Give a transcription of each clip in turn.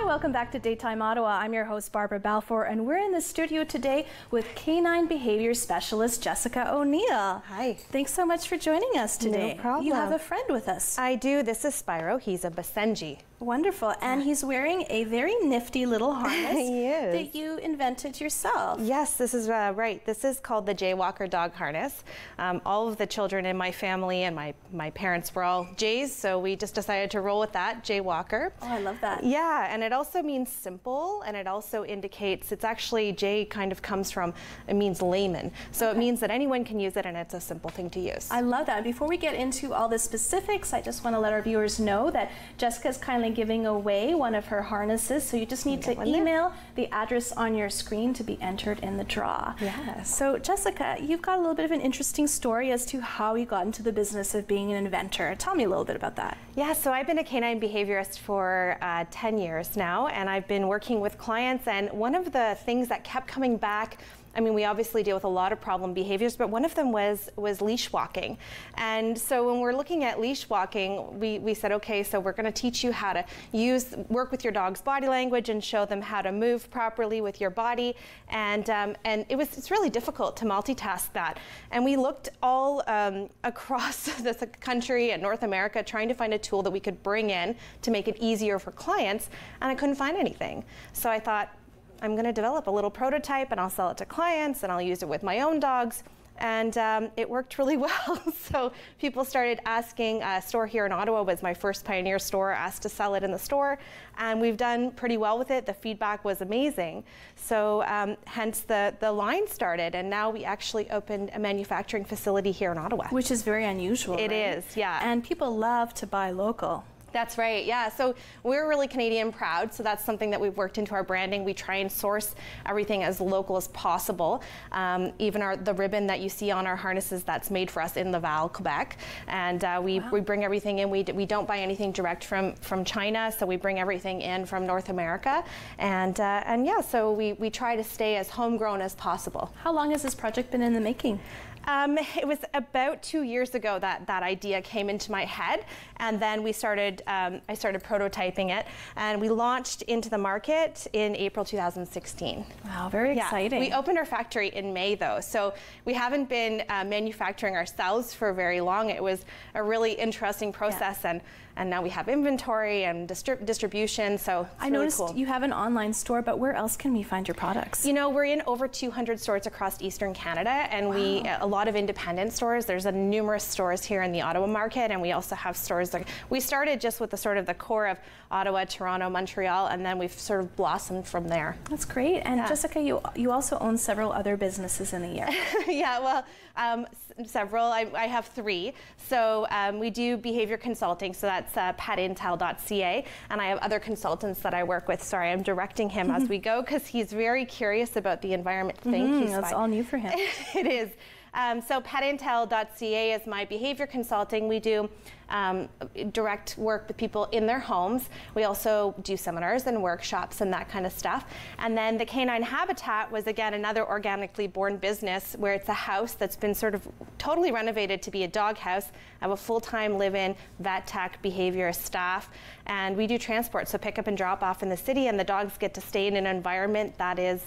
welcome back to Daytime Ottawa. I'm your host, Barbara Balfour, and we're in the studio today with canine behavior specialist Jessica O'Neill. Hi. Thanks so much for joining us today. No problem. You have a friend with us. I do. This is Spyro. He's a Basenji. Wonderful. And he's wearing a very nifty little harness He is. that you invented yourself. Yes, this is right. This is called the JWalker dog harness. All of the children in my family and my parents were all J's, so we just decided to roll with that, JWalker. Oh, I love that. Yeah, and it also means simple, and it also indicates, it's actually, J kind of comes from, it means layman. So It means that anyone can use it, and it's a simple thing to use. I love that. Before we get into all the specifics, I just want to let our viewers know that Jessica's kindly giving away one of her harnesses, so you just need to email the address on your screen to be entered in the draw. Yes. So Jessica, you've got a little bit of an interesting story as to how you got into the business of being an inventor. Tell me a little bit about that. Yeah, so I've been a canine behaviorist for 10 years now, and I've been working with clients, and one of the things that kept coming back, I mean, we obviously deal with a lot of problem behaviors, but one of them was leash walking. And so when we're looking at leash walking, we said, okay, so we're going to teach you how to work with your dog's body language and show them how to move properly with your body. And it's really difficult to multitask that. And we looked all across the country and North America trying to find a tool that we could bring in to make it easier for clients, and I couldn't find anything. So I thought, I'm going to develop a little prototype and I'll sell it to clients and I'll use it with my own dogs. And it worked really well. So people started asking. A store here in Ottawa was my first pioneer store, asked to sell it in the store, and we've done pretty well with it. The feedback was amazing. So hence the line started, and now we actually opened a manufacturing facility here in Ottawa. Which is very unusual, It right? is, yeah. And people love to buy local. That's right, yeah. So we're really Canadian proud, so that's something that we've worked into our branding. We try and source everything as local as possible. Even the ribbon that you see on our harnesses, that's made for us in Laval, Quebec. And we bring everything in. We don't buy anything direct from China, so we bring everything in from North America. And yeah, so we try to stay as homegrown as possible. How long has this project been in the making? It was about 2 years ago that idea came into my head, and then I started prototyping it, and we launched into the market in April 2016. Wow, very exciting. We opened our factory in May though, so we haven't been manufacturing ourselves for very long. It was a really interesting process, and now we have inventory and distribution, so it's I really noticed cool. You have an online store, but where else can we find your products? You know, we're in over 200 stores across Eastern Canada, and a lot of independent stores. There's numerous stores here in the Ottawa market, and we also have stores like, we started just with the core of Ottawa, Toronto, Montreal, and then we've sort of blossomed from there. That's great. And Jessica, you also own several other businesses in the year. Yeah, well, several. I have 3. So we do behavior consulting, so that's petintel.ca, and I have other consultants that I work with. Sorry, I'm directing him as we go because he's very curious about the environment thing. That's all new for him. It is. So petintel.ca is my behavior consulting. We do direct work with people in their homes. We also do seminars and workshops and that kind of stuff. And then the Canine Habitat was, again, another organically born business where it's a house that's been sort of totally renovated to be a dog house. I have a full-time live-in vet tech behavior staff, and we do transport, so pick up and drop off in the city, and the dogs get to stay in an environment that is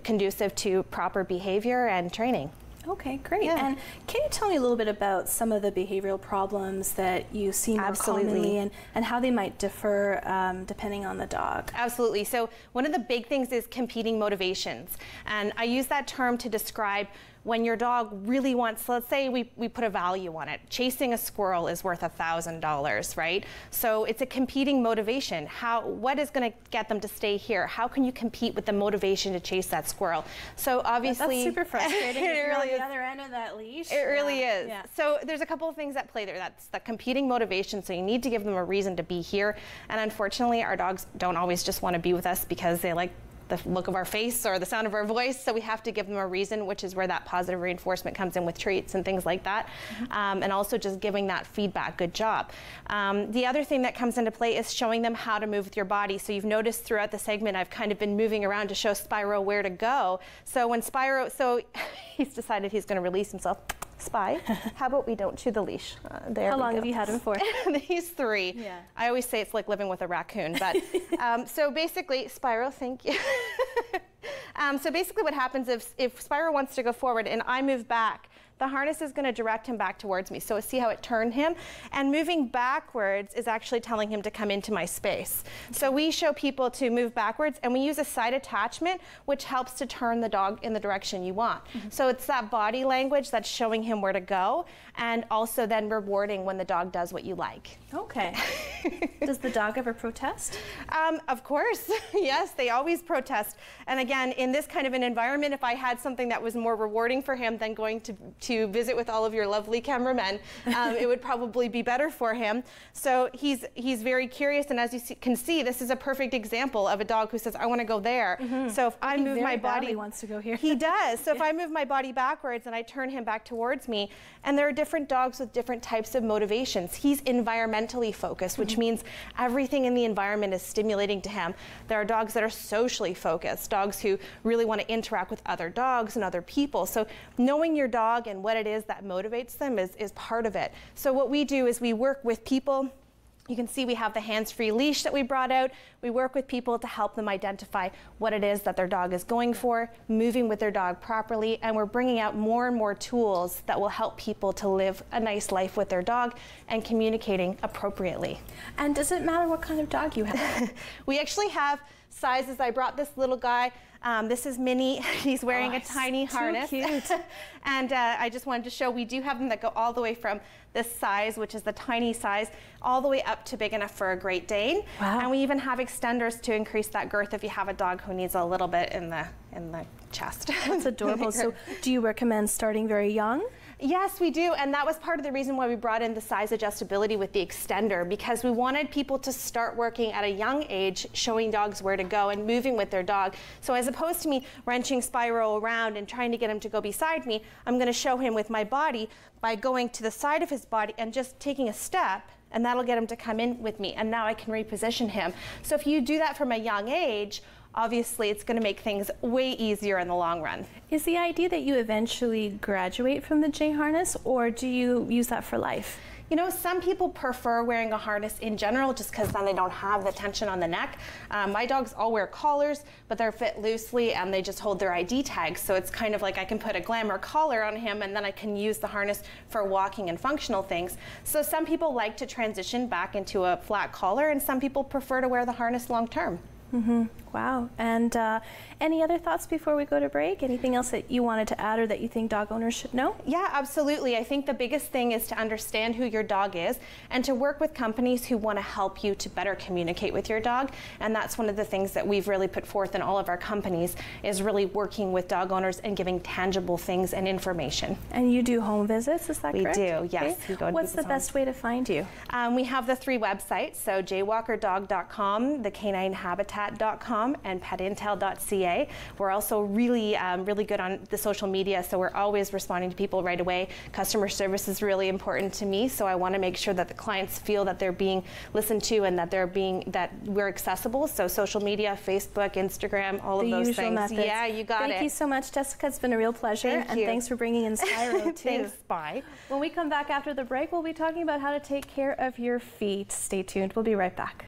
conducive to proper behavior and training. Okay, great. Yeah. And can you tell me a little bit about some of the behavioral problems that you see more commonly and how they might differ depending on the dog? Absolutely. So one of the big things is competing motivations. And I use that term to describe when your dog really wants, let's say we put a value on it. Chasing a squirrel is worth $1,000, right? So it's a competing motivation. What is going to get them to stay here? How can you compete with the motivation to chase that squirrel? So obviously, that's super frustrating. It really is. The other end of that leash. It really is. Yeah. So there's a couple of things at play there. That's the competing motivation. So you need to give them a reason to be here. And unfortunately, our dogs don't always just want to be with us because they like the look of our face or the sound of our voice, so we have to give them a reason, which is where that positive reinforcement comes in with treats and things like that, and also just giving that feedback, good job. The other thing that comes into play is showing them how to move with your body. So you've noticed throughout the segment I've kind of been moving around to show Spyro where to go. So when he's decided he's going to release himself. Spy, how about we don't chew the leash? How long have you had him for? He's 3. Yeah. I always say it's like living with a raccoon, but so basically, Spyro, thank you. So basically what happens if Spyro wants to go forward and I move back, the harness is going to direct him back towards me. So see how it turned him? And moving backwards is actually telling him to come into my space. Okay. So we show people to move backwards, and we use a side attachment, which helps to turn the dog in the direction you want. Mm-hmm. So it's that body language that's showing him where to go, and also then rewarding when the dog does what you like. Okay. Does the dog ever protest? Of course. Yes, they always protest. And again, in this kind of an environment, if I had something that was more rewarding for him than going to visit with all of your lovely cameramen, it would probably be better for him. So he's very curious, and as you can see, this is a perfect example of a dog who says, I want to go there. Mm-hmm. So if I move my body, he wants to go here. He does. So if I move my body backwards and I turn him back towards me, and there are different dogs with different types of motivations. He's environmentally focused, which means everything in the environment is stimulating to him. There are dogs that are socially focused, dogs who really want to interact with other dogs and other people. So knowing your dog and what it is that motivates them is part of it. So what we do is we work with people. You can see we have the hands-free leash that we brought out. We work with people to help them identify what it is that their dog is going for, moving with their dog properly, and we're bringing out more and more tools that will help people to live a nice life with their dog and communicating appropriately. And does it matter what kind of dog you have? We actually have sizes. I brought this little guy. This is Minnie. He's wearing a tiny harness. Cute. And I just wanted to show we do have them that go all the way from this size, which is the tiny size, all the way up to big enough for a Great Dane. Wow. And we even have extenders to increase that girth if you have a dog who needs a little bit in the chest. That's adorable. So do you recommend starting very young? Yes, we do, and that was part of the reason why we brought in the size adjustability with the extender, because we wanted people to start working at a young age, showing dogs where to go and moving with their dog. So as opposed to me wrenching Spyro around and trying to get him to go beside me, I'm going to show him with my body by going to the side of his body and just taking a step, and that'll get him to come in with me, and now I can reposition him. So if you do that from a young age, obviously it's going to make things way easier in the long run. Is the idea that you eventually graduate from the J harness, or do you use that for life? You know, some people prefer wearing a harness in general just because then they don't have the tension on the neck. My dogs all wear collars, but they're fit loosely and they just hold their ID tags. So it's kind of like I can put a glamour collar on him and then I can use the harness for walking and functional things. So some people like to transition back into a flat collar, and some people prefer to wear the harness long term. Mm-hmm. Wow. And any other thoughts before we go to break? Anything else that you wanted to add or that you think dog owners should know? Yeah, absolutely. I think the biggest thing is to understand who your dog is and to work with companies who want to help you to better communicate with your dog. And that's one of the things that we've really put forth in all of our companies, is really working with dog owners and giving tangible things and information. And you do home visits, is that correct? We do, yes. Okay. We go What's the best way to find you? We have the 3 websites, so JWalkerDog.com, thecaninehabitat.com, and petintel.ca. We're also really good on the social media, so we're always responding to people right away. Customer service is really important to me, so I want to make sure that the clients feel that they're being listened to and that we're accessible. So social media, Facebook, Instagram, all of those things. Methods. Yeah, you got it. Thank you so much, Jessica. It's been a real pleasure. Thank you. Thanks for bringing in Spyro too. Thanks, bye. When we come back after the break, we'll be talking about how to take care of your feet. Stay tuned. We'll be right back.